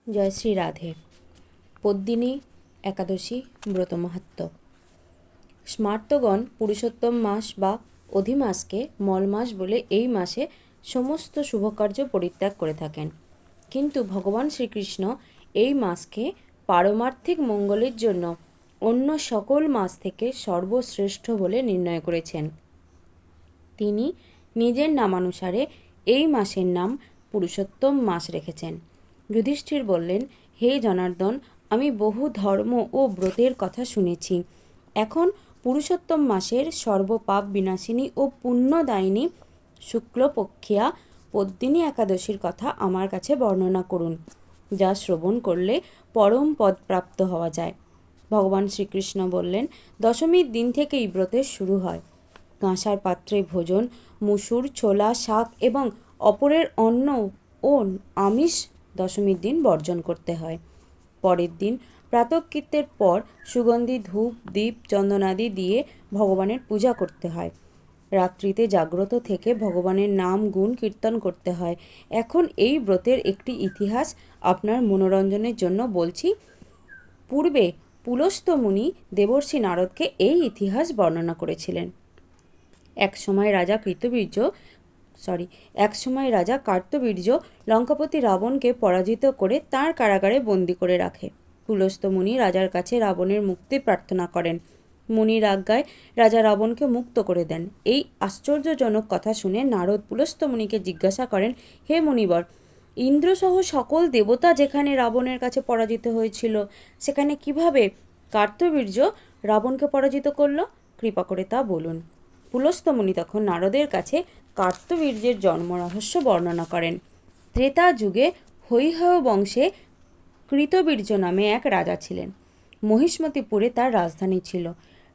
জয় শ্রী রাধে। পদ্মিনী একাদশী ব্রত মাহাত্ম্য। স্মার্তগণ পুরুষোত্তম মাস বা অধিমাসকে মল মাস বলে এই মাসে সমস্ত শুভকার্য পরিত্যাগ করে থাকেন, কিন্তু ভগবান শ্রীকৃষ্ণ এই মাসকে পারমার্থিক মঙ্গলের জন্য অন্য সকল মাস থেকে সর্বশ্রেষ্ঠ বলে নির্ণয় করেছেন। তিনি নিজের নামানুসারে এই মাসের নাম পুরুষোত্তম মাস রেখেছেন। যুধিষ্ঠির বললেন, হে জনার্দন, আমি বহু ধর্ম ও ব্রতের কথা শুনেছি। এখন পুরুষোত্তম মাসের সর্বপাপ বিনাশিনী ও পুণ্যদায়িনী শুক্লপক্ষিয়া পদ্মিনী একাদশীর কথা আমার কাছে বর্ণনা করুন, যা শ্রবণ করলে পরম পদ প্রাপ্ত হওয়া যায়। ভগবান শ্রীকৃষ্ণ বললেন, দশমীর দিন থেকেই ব্রতের শুরু হয়। কাঁসার পাত্রে ভোজন, মুসুর, ছোলা, শাক এবং অপরের অন্ন ও আমিষ দশমীর দিন বর্জন করতে হয়। পরের দিন প্রাতঃকৃত্যের পর সুগন্ধি ধূপ, দীপ, চন্দনাদি দিয়ে ভগবানের পূজা করতে হয়। রাত্রিতে জাগ্রত থেকে ভগবানের নাম গুণ কীর্তন করতে হয়। এখন এই ব্রতের একটি ইতিহাস আপনার মনোরঞ্জনের জন্য বলছি। পূর্বে পুলস্ত্য মুনি দেবর্ষি নারদকে এই ইতিহাস বর্ণনা করেছিলেন। একসময় রাজা কার্তবীর্য লঙ্কাপতি রাবণকে পরাজিত করে তাঁর কারাগারে বন্দী করে রাখে। পুলস্ত্য মুনি রাজার কাছে রাবণের মুক্তি প্রার্থনা করেন। মুনির আজ্ঞায় রাজা রাবণকে মুক্ত করে দেন। এই আশ্চর্যজনক কথা শুনে নারদ পুলস্ত্য মুনিকে জিজ্ঞাসা করেন, হে মুনিবর, ইন্দ্রসহ সকল দেবতা যেখানে রাবণের কাছে পরাজিত হয়েছিল, সেখানে কিভাবে কার্তবীর্য রাবণকে পরাজিত করল? কৃপা করে তা বলুন। পুলস্ত্য মুনি তখন নারদের কাছে কার্তবীর্যের জন্ম রহস্য বর্ণনা করেন। ত্রেতা যুগে হৈহয় বংশে কৃতবীর্য নামে এক রাজা ছিলেন। মহিষ্মতিপুরে তার রাজধানী ছিল।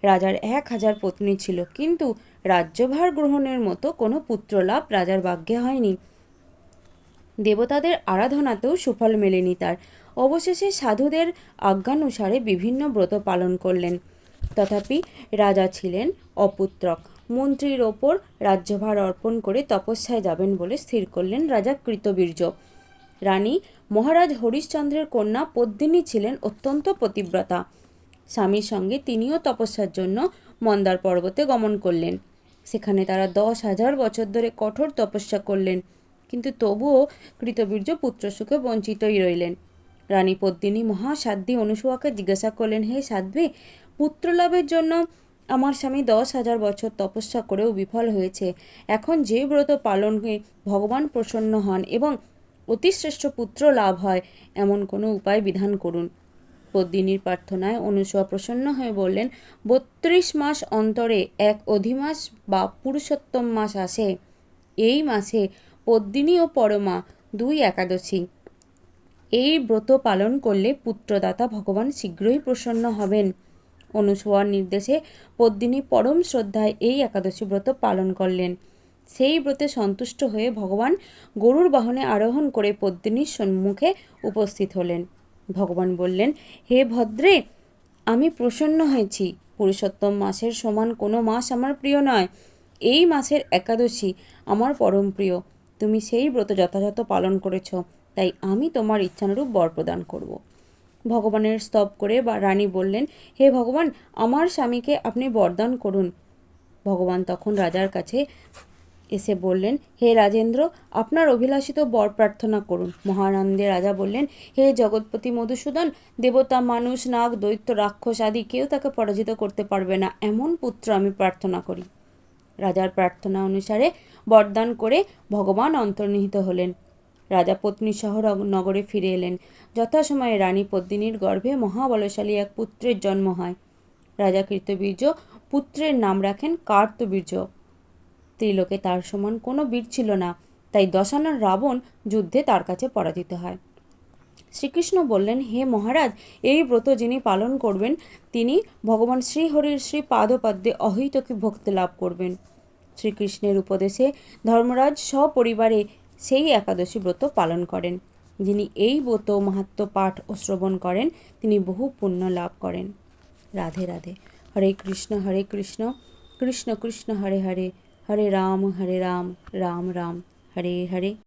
রাজার 1000 পত্নী ছিল, কিন্তু রাজ্যভার গ্রহণের মতো কোনো পুত্রলাভ রাজার ভাগ্যে হয়নি। দেবতাদের আরাধনাতেও সুফল মেলেনি তার। অবশেষে সাধুদের আজ্ঞানুসারে বিভিন্ন ব্রত পালন করলেন। তথাপি রাজা ছিলেন অপুত্রক। মন্ত্রীর ওপর রাজ্যভার অর্পণ করে তপস্যায় যাবেন বলে স্থির করলেন রাজা কৃতবীর্য। রানী মহারাজ হরিশ্চন্দ্রের কন্যা পদ্মিনী ছিলেন অত্যন্ত পতিব্রতা। স্বামীর সঙ্গে তিনিও তপস্যার জন্য মন্দার পর্বতে গমন করলেন। সেখানে তারা 10,000 বছর ধরে কঠোর তপস্যা করলেন, কিন্তু তবুও কৃতবীর্য পুত্রসুখে বঞ্চিতই রইলেন। রানী পদ্মিনী মহাসাধ্বী অনুসূয়াকে জিজ্ঞাসা করলেন, হে সাধ্বী, পুত্রলাভের জন্য আমার স্বামী 10,000 বছর তপস্যা করেও বিফল হয়েছে। এখন যে ব্রত পালনে ভগবান প্রসন্ন হন এবং অতিশ্রেষ্ঠ পুত্র লাভ হয়, এমন কোনো উপায় বিধান করুন। পদ্মিনীর প্রার্থনায় অনুসূয়া প্রসন্ন হয়ে বললেন, 32 মাস অন্তরে এক অধিমাস বা পুরুষোত্তম মাস আসে। এই মাসে পদ্মিনী ও পরমা 2 একাদশী। এই ব্রত পালন করলে পুত্রদাতা ভগবান শীঘ্রই প্রসন্ন হবেন। অনুসূয়ার নির্দেশে পদ্মিনী পরম শ্রদ্ধায় এই একাদশী ব্রত পালন করলেন। সেই ব্রতে সন্তুষ্ট হয়ে ভগবান গরুর বাহনে আরোহণ করে পদ্মিনীর সম্মুখে উপস্থিত হলেন। ভগবান বললেন, হে ভদ্রে, আমি প্রসন্ন হয়েছি। পুরুষোত্তম মাসের সমান কোনো মাস আমার প্রিয় নয়। এই মাসের একাদশী আমার পরম প্রিয়। তুমি সেই ব্রত যথাযথ পালন করেছ, তাই আমি তোমার ইচ্ছানুরূপ বর প্রদান করব। ভগবানের স্তব করে রানী বললেন, হে ভগবান, আমার স্বামীকে আপনি বরদান করুন। ভগবান তখন রাজার কাছে এসে বললেন, হে রাজেন্দ্র, আপনার অভিলাষিত বর প্রার্থনা করুন। মহানন্দে রাজা বললেন, হে জগৎপতি মধুসূদন, দেবতা, মানুষ, নাগ, দৈত্য, রাক্ষস আদি কেউ তাকে পরাজিত করতে পারবে না, এমন পুত্র আমি প্রার্থনা করি। রাজার প্রার্থনা অনুসারে বরদান করে ভগবান অন্তর্নিহিত হলেন। রাজা পত্নী সহ নগরে ফিরে এলেন। যথাসময়ে রানী পদ্মিনীর গর্ভে মহাবলশালী এক পুত্রের জন্ম হয়। রাজা কৃতবীর্য পুত্রের নাম রাখেন কার্তবীর্য। ত্রিলোকে তার সমান কোনো বীর ছিল না, তাই দশানন রাবণ যুদ্ধে তার কাছে পরাজিত হয়। শ্রীকৃষ্ণ বললেন, হে মহারাজ, এই ব্রত যিনি পালন করবেন তিনি ভগবান শ্রীহরির শ্রী পাদপদ্মে অহৈতুকী ভক্তি লাভ করবেন। শ্রীকৃষ্ণের উপদেশে ধর্মরাজ সপরিবারে সেই একাদশী ব্রত পালন করেন। যিনি এই ব্রত মাহাত্ম্য পাঠ ও শ্রবণ করেন তিনি বহু পুণ্য লাভ করেন। রাধে রাধে। হরে কৃষ্ণ কৃষ্ণ কৃষ্ণ হরে হরে, হরে রাম রাম রাম হরে হরে।